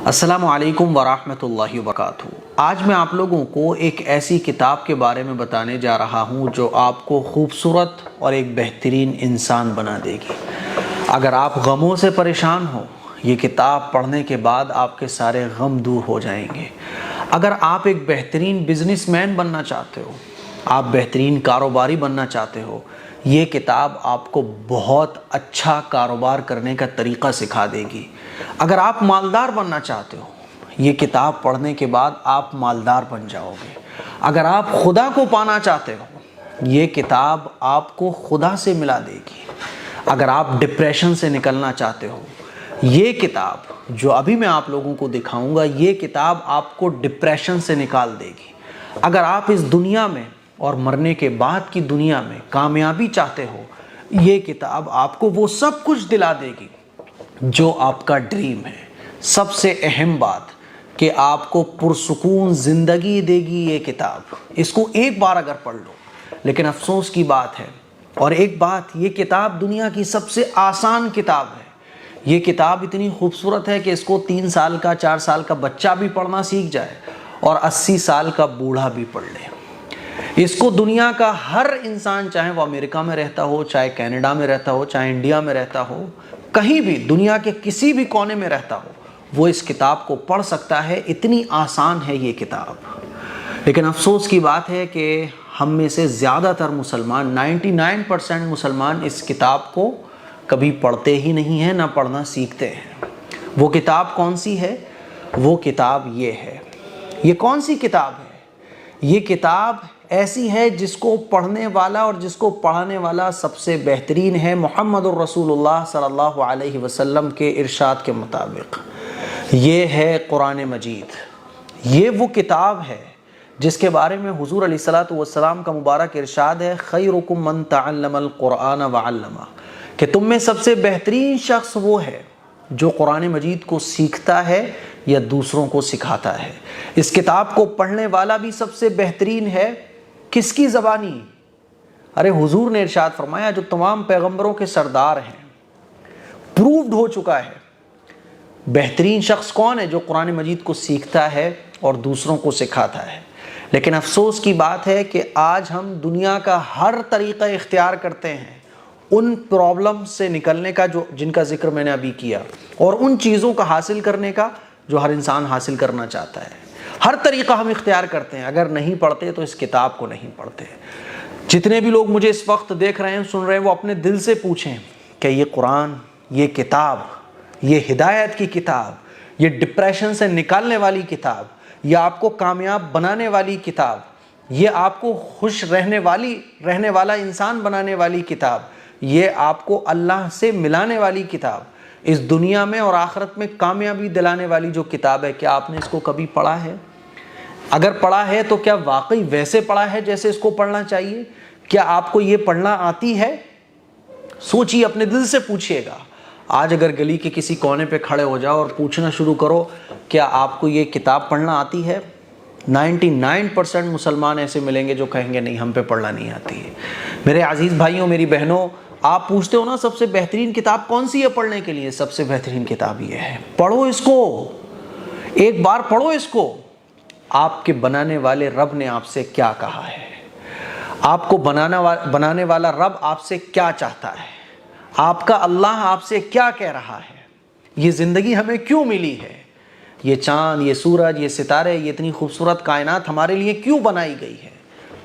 السلام علیکم ورحمۃ اللہ وبرکاتہ۔ آج میں آپ لوگوں کو ایک ایسی کتاب کے بارے میں بتانے جا رہا ہوں جو آپ کو خوبصورت اور ایک بہترین انسان بنا دے گی۔ اگر آپ غموں سے پریشان ہو، یہ کتاب پڑھنے کے بعد آپ کے سارے غم دور ہو جائیں گے۔ اگر آپ ایک بہترین بزنس مین بننا چاہتے ہو، آپ بہترین کاروباری بننا چاہتے ہو، یہ کتاب آپ کو بہت اچھا کاروبار کرنے کا طریقہ سکھا دے گی۔ اگر آپ مالدار بننا چاہتے ہو، یہ کتاب پڑھنے کے بعد آپ مالدار بن جاؤ گے۔ اگر آپ خدا کو پانا چاہتے ہو، یہ کتاب آپ کو خدا سے ملا دے گی۔ اگر آپ ڈپریشن سے نکلنا چاہتے ہو، یہ کتاب جو ابھی میں آپ لوگوں کو دکھاؤں گا، یہ کتاب آپ کو ڈپریشن سے نکال دے گی۔ اگر آپ اس دنیا میں اور مرنے کے بعد کی دنیا میں کامیابی چاہتے ہو، یہ کتاب آپ کو وہ سب کچھ دلا دے گی جو آپ کا ڈریم ہے۔ سب سے اہم بات کہ آپ کو پرسکون زندگی دے گی یہ کتاب۔ اس کو ایک بار اگر پڑھ لو، لیکن افسوس کی بات ہے، اور ایک بات، یہ کتاب دنیا کی سب سے آسان کتاب ہے۔ یہ کتاب اتنی خوبصورت ہے کہ اس کو 3 سال کا 4 سال کا بچہ بھی پڑھنا سیکھ جائے اور 80 سال کا بوڑھا بھی پڑھ لے۔ اس کو دنیا کا ہر انسان، چاہے وہ امریکہ میں رہتا ہو، چاہے کینیڈا میں رہتا ہو، چاہے انڈیا میں رہتا ہو، کہیں بھی دنیا کے کسی بھی کونے میں رہتا ہو، وہ اس کتاب کو پڑھ سکتا ہے۔ اتنی آسان ہے یہ کتاب۔ لیکن افسوس کی بات ہے کہ ہم میں سے زیادہ تر مسلمان، 99% مسلمان اس کتاب کو کبھی پڑھتے ہی نہیں ہیں، نہ پڑھنا سیکھتے ہیں۔ وہ کتاب کون سی ہے؟ وہ کتاب یہ ہے۔ یہ کون سی کتاب ہے؟ یہ کتاب ایسی ہے جس کو پڑھنے والا اور جس کو پڑھانے والا سب سے بہترین ہے، محمد الرسول اللہ صلی اللہ علیہ وسلم کے ارشاد کے مطابق۔ یہ ہے قرآن مجید۔ یہ وہ کتاب ہے جس کے بارے میں حضور علیہ الصلوۃ والسلام کا مبارک ارشاد ہے، خیرکم من تعلم القرآن وعلمہ، کہ تم میں سب سے بہترین شخص وہ ہے جو قرآن مجید کو سیکھتا ہے یا دوسروں کو سکھاتا ہے۔ اس کتاب کو پڑھنے والا بھی سب سے بہترین ہے۔ کس کی زبانی؟ ارے حضور نے ارشاد فرمایا، جو تمام پیغمبروں کے سردار ہیں، پروفڈ ہو چکا ہے۔ بہترین شخص کون ہے؟ جو قرآن مجید کو سیکھتا ہے اور دوسروں کو سکھاتا ہے۔ لیکن افسوس کی بات ہے کہ آج ہم دنیا کا ہر طریقہ اختیار کرتے ہیں ان پرابلم سے نکلنے کا جن کا ذکر میں نے ابھی کیا، اور ان چیزوں کا حاصل کرنے کا جو ہر انسان حاصل کرنا چاہتا ہے۔ ہر طریقہ ہم اختیار کرتے ہیں، اگر نہیں پڑھتے تو اس کتاب کو نہیں پڑھتے۔ جتنے بھی لوگ مجھے اس وقت دیکھ رہے ہیں، سن رہے ہیں، وہ اپنے دل سے پوچھیں کہ یہ قرآن، یہ کتاب، یہ ہدایت کی کتاب، یہ ڈپریشن سے نکالنے والی کتاب، یہ آپ کو کامیاب بنانے والی کتاب، یہ آپ کو خوش رہنے والا انسان بنانے والی کتاب، یہ آپ کو اللہ سے ملانے والی کتاب، اس دنیا میں اور آخرت میں کامیابی دلانے والی جو کتاب ہے، کیا آپ نے اس کو کبھی پڑھا ہے؟ اگر پڑھا ہے تو کیا واقعی ویسے پڑھا ہے جیسے اس کو پڑھنا چاہیے؟ کیا آپ کو یہ پڑھنا آتی ہے؟ سوچیے، اپنے دل سے پوچھیے گا۔ آج اگر گلی کے کسی کونے پہ کھڑے ہو جاؤ اور پوچھنا شروع کرو، کیا آپ کو یہ کتاب پڑھنا آتی ہے؟ 99% مسلمان ایسے ملیں گے جو کہیں گے نہیں، ہم پہ پڑھنا نہیں آتی ہے۔ میرے عزیز بھائیوں، میری بہنوں، آپ پوچھتے ہو نا سب سے بہترین کتاب کون سی ہے پڑھنے کے لیے؟ سب سے بہترین کتاب یہ ہے۔ پڑھو اس کو، ایک بار پڑھو اس کو۔ آپ کے بنانے والے رب نے آپ سے کیا کہا ہے؟ آپ کو بنانے والا رب آپ سے کیا چاہتا ہے؟ آپ کا اللہ آپ سے کیا کہہ رہا ہے؟ یہ زندگی ہمیں کیوں ملی ہے؟ یہ چاند، یہ سورج، یہ ستارے، یہ اتنی خوبصورت کائنات ہمارے لیے کیوں بنائی گئی ہے؟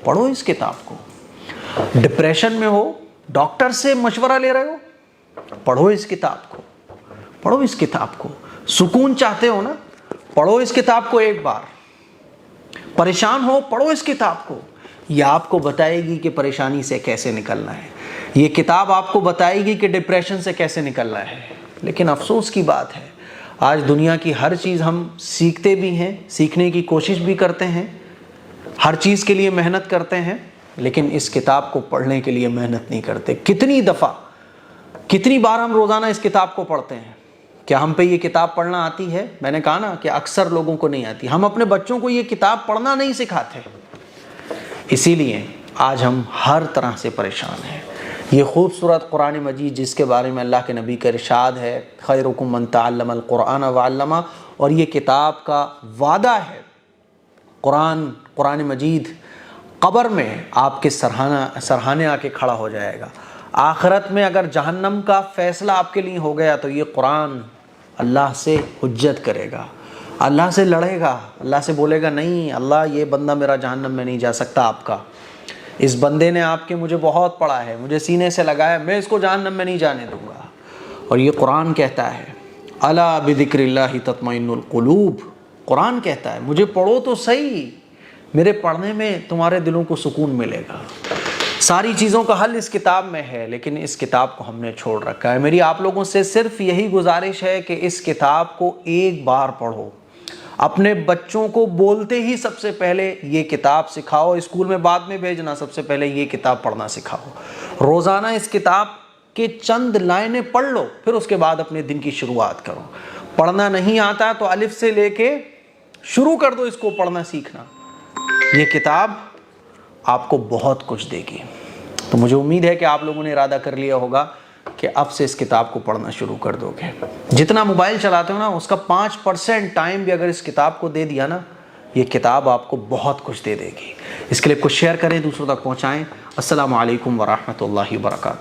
پڑھو اس کتاب کو۔ ڈپریشن میں ہو، ڈاکٹر سے مشورہ لے رہے ہو، پڑھو اس کتاب کو، پڑھو اس کتاب کو۔ سکون چاہتے ہو نا، پڑھو اس کتاب کو ایک بار۔ پریشان ہو، پڑھو اس کتاب کو۔ یہ آپ کو بتائے گی کہ پریشانی سے کیسے نکلنا ہے۔ یہ کتاب آپ کو بتائے گی کہ ڈپریشن سے کیسے نکلنا ہے۔ لیکن افسوس کی بات ہے، آج دنیا کی ہر چیز ہم سیکھتے بھی ہیں، سیکھنے کی کوشش بھی کرتے ہیں، ہر چیز کے لیے محنت کرتے ہیں، لیکن اس کتاب کو پڑھنے کے لیے محنت نہیں کرتے۔ کتنی دفعہ، کتنی بار ہم روزانہ اس کتاب کو پڑھتے ہیں؟ کیا ہم پہ یہ کتاب پڑھنا آتی ہے؟ میں نے کہا نا کہ اکثر لوگوں کو نہیں آتی۔ ہم اپنے بچوں کو یہ کتاب پڑھنا نہیں سکھاتے، اسی لیے آج ہم ہر طرح سے پریشان ہیں۔ یہ خوبصورت قرآن مجید جس کے بارے میں اللہ کے نبی کا ارشاد ہے، خیرکم من تعلم القرآن وعلمہ، اور یہ کتاب کا وعدہ ہے، قرآن مجید قبر میں آپ کے سرہانے آ کے کھڑا ہو جائے گا۔ آخرت میں اگر جہنم کا فیصلہ آپ کے لیے ہو گیا تو یہ قرآن اللہ سے حجت کرے گا، اللہ سے لڑے گا، اللہ سے بولے گا نہیں اللہ یہ بندہ میرا جہنم میں نہیں جا سکتا، آپ کا اس بندے نے آپ کے مجھے بہت پڑھا ہے، مجھے سینے سے لگایا، میں اس کو جہنم میں نہیں جانے دوں گا۔ اور یہ قرآن کہتا ہے الا بذکر اللہ تطمئن القلوب، قرآن کہتا ہے مجھے پڑھو تو صحیح، میرے پڑھنے میں تمہارے دلوں کو سکون ملے گا۔ ساری چیزوں کا حل اس کتاب میں ہے، لیکن اس کتاب کو ہم نے چھوڑ رکھا ہے۔ میری آپ لوگوں سے صرف یہی گزارش ہے کہ اس کتاب کو ایک بار پڑھو، اپنے بچوں کو بولتے ہی سب سے پہلے یہ کتاب سکھاؤ، اسکول میں بعد میں بھیجنا، سب سے پہلے یہ کتاب پڑھنا سکھاؤ۔ روزانہ اس کتاب کے چند لائنیں پڑھ لو، پھر اس کے بعد اپنے دن کی شروعات کرو۔ پڑھنا نہیں آتا تو الف سے لے کے شروع کر دو اس کو پڑھنا سیکھنا، یہ کتاب آپ کو بہت کچھ دے گی۔ تو مجھے امید ہے کہ آپ لوگوں نے ارادہ کر لیا ہوگا کہ اب سے اس کتاب کو پڑھنا شروع کر دو گے۔ جتنا موبائل چلاتے ہو نا اس کا 5% ٹائم بھی اگر اس کتاب کو دے دیا نا، یہ کتاب آپ کو بہت کچھ دے دے گی۔ اس کے لیے کچھ شیئر کریں، دوسروں تک پہنچائیں۔ السلام علیکم ورحمۃ اللہ وبرکاتہ۔